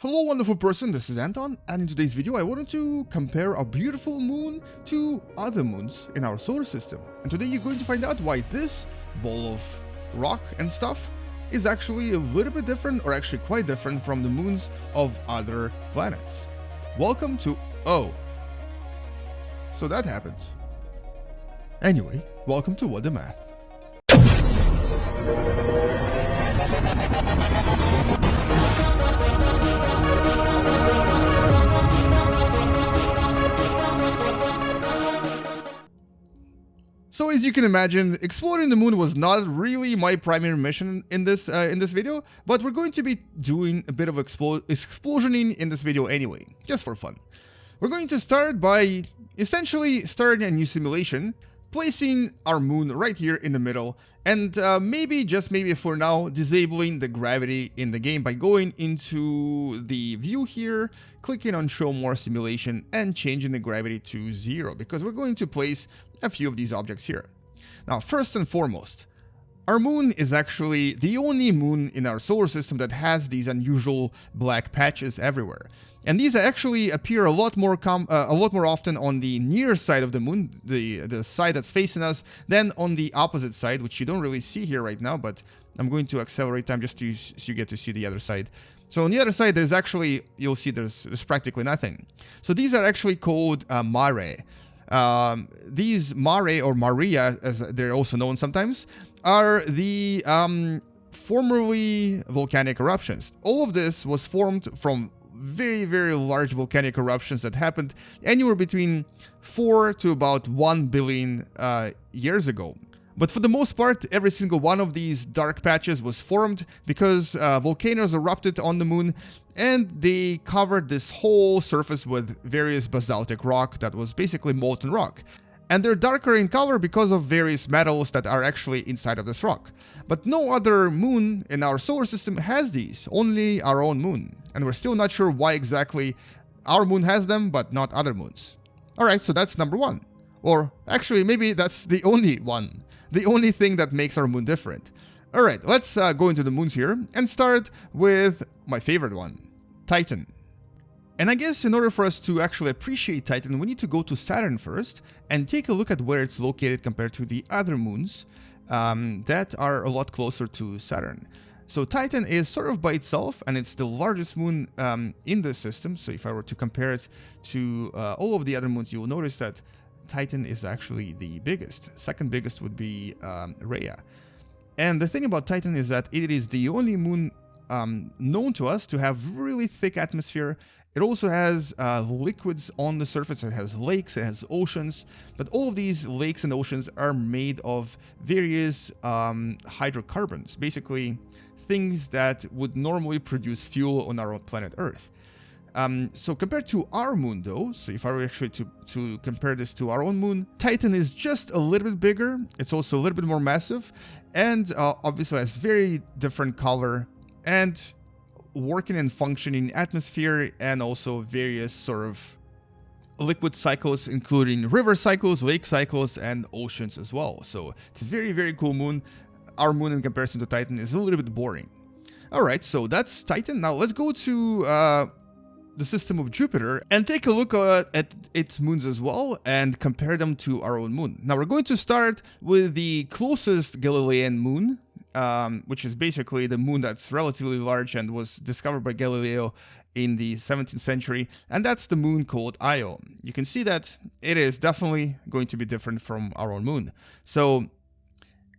Hello wonderful person, this is Anton, and in today's video I wanted to compare a beautiful moon to other moons in our solar system. And today you're going to find out why this ball of rock and stuff is actually a little bit different, or actually quite different from the moons of other planets. Welcome to... Oh. So that happened. Anyway, welcome to What the Math. So as you can imagine, exploring the moon was not really my primary mission in this video, but we're going to be doing a bit of explosioning in this video anyway, just for fun. We're going to start by essentially starting a new simulation, placing our moon right here in the middle, and maybe, just maybe for now, disabling the gravity in the game by going into the view here, clicking on show more simulation and changing the gravity to 0, because we're going to place a few of these objects here. Now, first and foremost, our moon is actually the only moon in our solar system that has these unusual black patches everywhere. And these actually appear a lot more often on the near side of the moon, the side that's facing us, than on the opposite side, which you don't really see here right now, but I'm going to accelerate time just so you get to see the other side. So on the other side, there's actually, you'll see there's practically nothing. So these are actually called mare. These mare, or Maria, as they're also known sometimes, are the formerly volcanic eruptions. All of this was formed from very, very large volcanic eruptions that happened anywhere between 4 to about 1 billion years ago. But for the most part, every single one of these dark patches was formed because volcanoes erupted on the moon, and they covered this whole surface with various basaltic rock that was basically molten rock. And they're darker in color because of various metals that are actually inside of this rock. But no other moon in our solar system has these, only our own moon. And we're still not sure why exactly our moon has them, but not other moons. Alright, so that's number one. Or actually, maybe that's the only one. The only thing that makes our moon different. Alright, let's go into the moons here and start with my favorite one, Titan. And I guess in order for us to actually appreciate Titan, we need to go to Saturn first and take a look at where it's located compared to the other moons that are a lot closer to Saturn. So Titan is sort of by itself, and it's the largest moon in this system. So if I were to compare it to all of the other moons, you will notice that Titan is actually the biggest. Second biggest would be Rhea. And the thing about Titan is that it is the only moon known to us to have really thick atmosphere. It also has liquids on the surface. It has lakes, it has oceans, but all of these lakes and oceans are made of various hydrocarbons, basically things that would normally produce fuel on our own planet Earth. So compared to our moon though, so if I were actually to compare this to our own moon, Titan is just a little bit bigger. It's also a little bit more massive, and obviously has very different color and working and functioning atmosphere, and also various sort of liquid cycles, including river cycles, lake cycles, and oceans as well. So it's a very, very cool moon. Our moon in comparison to Titan is a little bit boring. Alright, so that's Titan. Now let's go to the system of Jupiter and take a look at its moons as well and compare them to our own moon. Now we're going to start with the closest Galilean moon, which is basically the moon that's relatively large and was discovered by Galileo in the 17th century, and that's the moon called Io. You can see that it is definitely going to be different from our own moon. So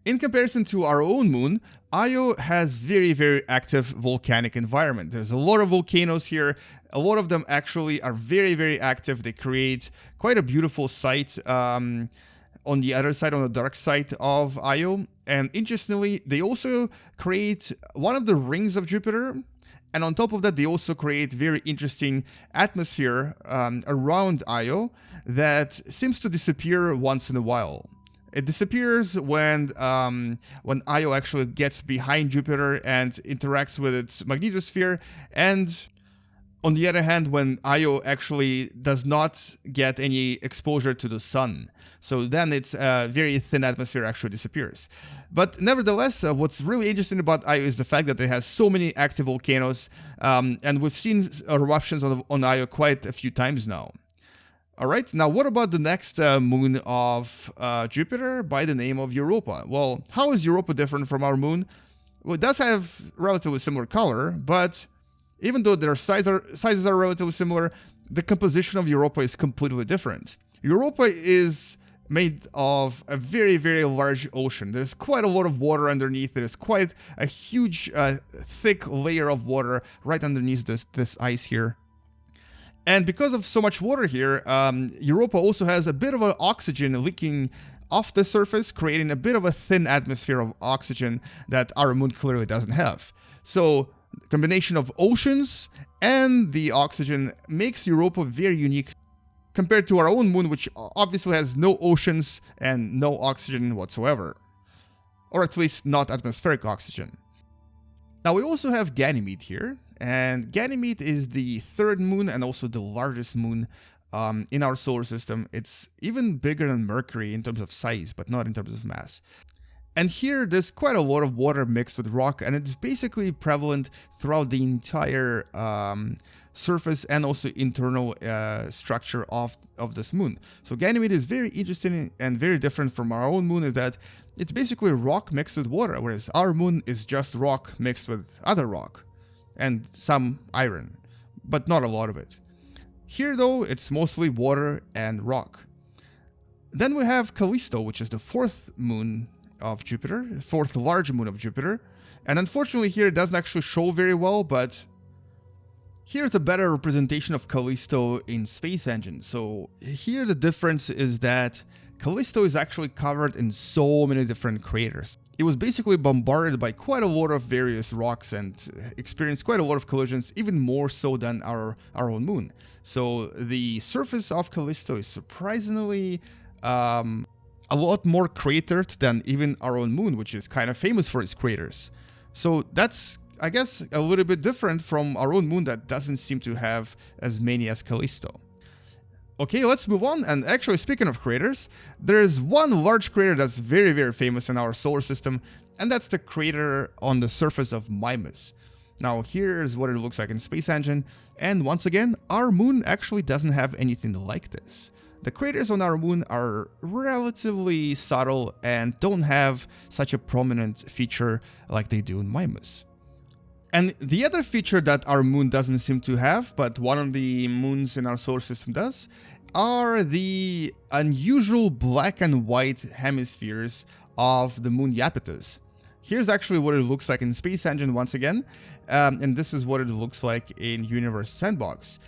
in comparison to our own moon, Io has very, very active volcanic environment. There's a lot of volcanoes here. A lot of them actually are very, very active. They create quite a beautiful sight on the other side, on the dark side of Io. And interestingly, they also create one of the rings of Jupiter. And on top of that, they also create very interesting atmosphere around Io that seems to disappear once in a while. It disappears when Io actually gets behind Jupiter and interacts with its magnetosphere. And On the other hand, when Io actually does not get any exposure to the sun, so then its very thin atmosphere actually disappears. But nevertheless, what's really interesting about Io is the fact that it has so many active volcanoes, and we've seen eruptions on Io quite a few times now. Alright, now what about the next moon of Jupiter by the name of Europa? Well, how is Europa different from our moon? Well, it does have relatively similar color, but even though their sizes are relatively similar, the composition of Europa is completely different. Europa is made of a very, very large ocean. There's quite a lot of water underneath. There's quite a huge, thick layer of water right underneath this ice here. And because of so much water here, Europa also has a bit of an oxygen leaking off the surface, creating a bit of a thin atmosphere of oxygen that our moon clearly doesn't have. So the combination of oceans and the oxygen makes Europa very unique compared to our own moon, which obviously has no oceans and no oxygen whatsoever. Or at least not atmospheric oxygen. Now we also have Ganymede here, and Ganymede is the third moon and also the largest moon in our solar system. It's even bigger than Mercury in terms of size, but not in terms of mass. And here there's quite a lot of water mixed with rock, and it's basically prevalent throughout the entire surface and also internal structure of this moon. So Ganymede is very interesting and very different from our own moon, is that it's basically rock mixed with water, whereas our moon is just rock mixed with other rock and some iron, but not a lot of it. Here though, it's mostly water and rock. Then we have Callisto, which is the fourth moon of Jupiter, the fourth large moon of Jupiter. And unfortunately here it doesn't actually show very well, but here's a better representation of Callisto in Space Engine. So here the difference is that Callisto is actually covered in so many different craters. It was basically bombarded by quite a lot of various rocks and experienced quite a lot of collisions, even more so than our own moon. So the surface of Callisto is surprisingly a lot more cratered than even our own moon, which is kind of famous for its craters. So that's, I guess, a little bit different from our own moon that doesn't seem to have as many as Callisto. Okay, let's move on. And actually, speaking of craters, there's one large crater that's very, very famous in our solar system, and that's the crater on the surface of Mimas. Now, here's what it looks like in Space Engine, and once again, our moon actually doesn't have anything like this. The craters on our moon are relatively subtle and don't have such a prominent feature like they do in Mimas. And the other feature that our moon doesn't seem to have, but one of the moons in our solar system does, are the unusual black and white hemispheres of the moon Capitis. Here's actually what it looks like in Space Engine once again, and this is what it looks like in Universe Sandbox.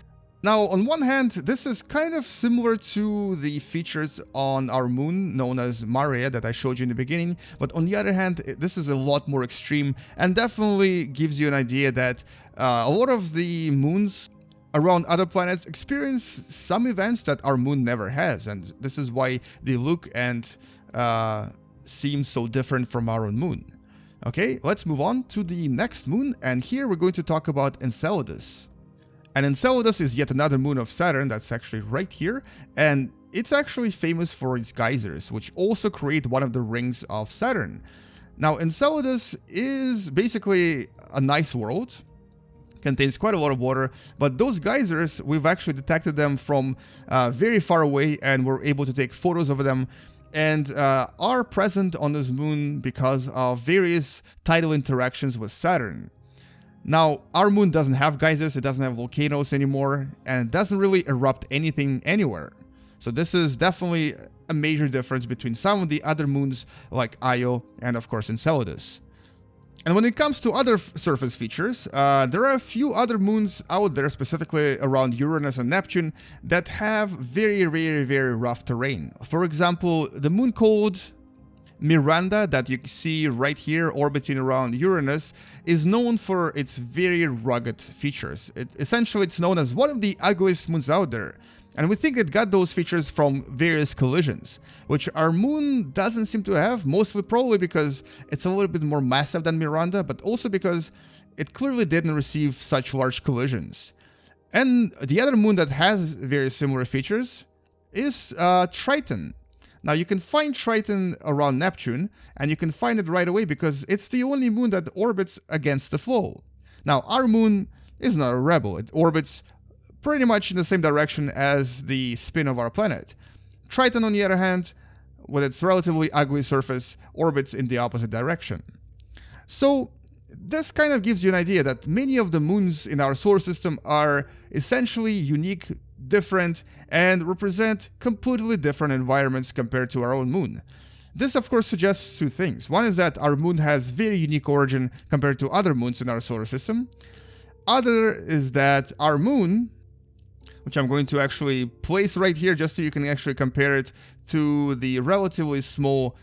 Now, on one hand, this is kind of similar to the features on our moon known as Marea that I showed you in the beginning, but on the other hand, this is a lot more extreme and definitely gives you an idea that a lot of the moons around other planets experience some events that our moon never has, and this is why they look and seem so different from our own moon. Okay, let's move on to the next moon, and here we're going to talk about Enceladus. And Enceladus is yet another moon of Saturn that's actually right here, and it's actually famous for its geysers, which also create one of the rings of Saturn. Now, Enceladus is basically a nice world, contains quite a lot of water, but those geysers, we've actually detected them from very far away, and we're able to take photos of them, and are present on this moon because of various tidal interactions with Saturn. Now, our moon doesn't have geysers, it doesn't have volcanoes anymore, and it doesn't really erupt anything anywhere. So this is definitely a major difference between some of the other moons like Io and of course Enceladus. And when it comes to other surface features, there are a few other moons out there, specifically around Uranus and Neptune, that have very, very, very rough terrain. For example, the moon called Miranda that you see right here orbiting around Uranus is known for its very rugged features. Essentially, it's known as one of the ugliest moons out there. And we think it got those features from various collisions, which our moon doesn't seem to have, mostly probably because it's a little bit more massive than Miranda, but also because it clearly didn't receive such large collisions. And the other moon that has very similar features is Triton. Now you can find Triton around Neptune, and you can find it right away because it's the only moon that orbits against the flow. Now our moon is not a rebel, it orbits pretty much in the same direction as the spin of our planet. Triton, on the other hand, with its relatively ugly surface, orbits in the opposite direction. So this kind of gives you an idea that many of the moons in our solar system are essentially unique, different, and represent completely different environments compared to our own moon. This of course suggests two things. One is that our moon has very unique origin compared to other moons in our solar system. Other is that our moon, which I'm going to actually place right here just so you can actually compare it to the relatively small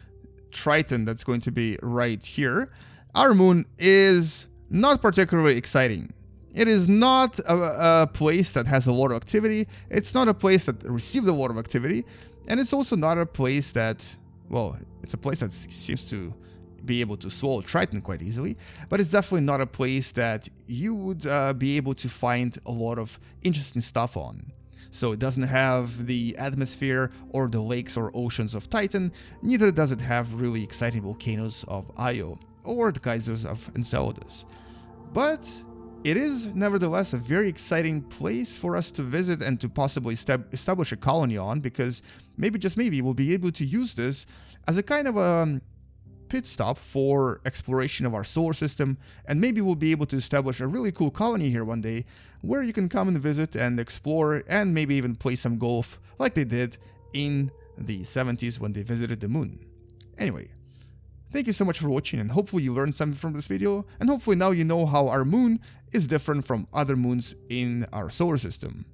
Triton that's going to be right here. Our moon is not particularly exciting. It is not a place that has a lot of activity. It's not a place that received a lot of activity. And it's also not a place that, well, it's a place that seems to be able to swallow Triton quite easily, but it's definitely not a place that you would be able to find a lot of interesting stuff on. So it doesn't have the atmosphere or the lakes or oceans of Titan, neither does it have really exciting volcanoes of Io or the geysers of Enceladus. But it is nevertheless a very exciting place for us to visit and to possibly establish a colony on, because maybe, just maybe, we'll be able to use this as a kind of a pit stop for exploration of our solar system, and maybe we'll be able to establish a really cool colony here one day where you can come and visit and explore and maybe even play some golf like they did in the 70s when they visited the moon. Anyway, thank you so much for watching, and hopefully you learned something from this video, and hopefully now you know how our moon is different from other moons in our solar system.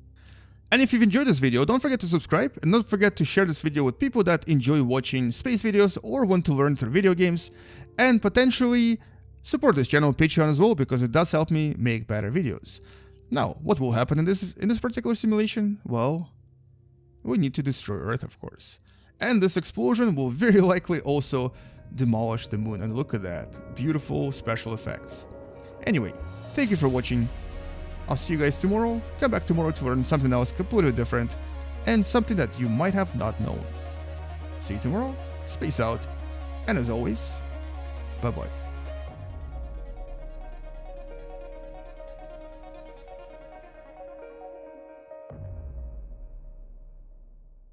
And if you've enjoyed this video, don't forget to subscribe, and don't forget to share this video with people that enjoy watching space videos or want to learn through video games, and potentially support this channel on Patreon as well, because it does help me make better videos. Now, what will happen in this particular simulation? Well, we need to destroy Earth, of course. And this explosion will very likely also demolish the moon, and look at that, beautiful special effects. Anyway, thank you for watching. I'll see you guys tomorrow. Come back tomorrow to learn something else completely different and something that you might have not known. See you tomorrow, space out, and as always, bye bye.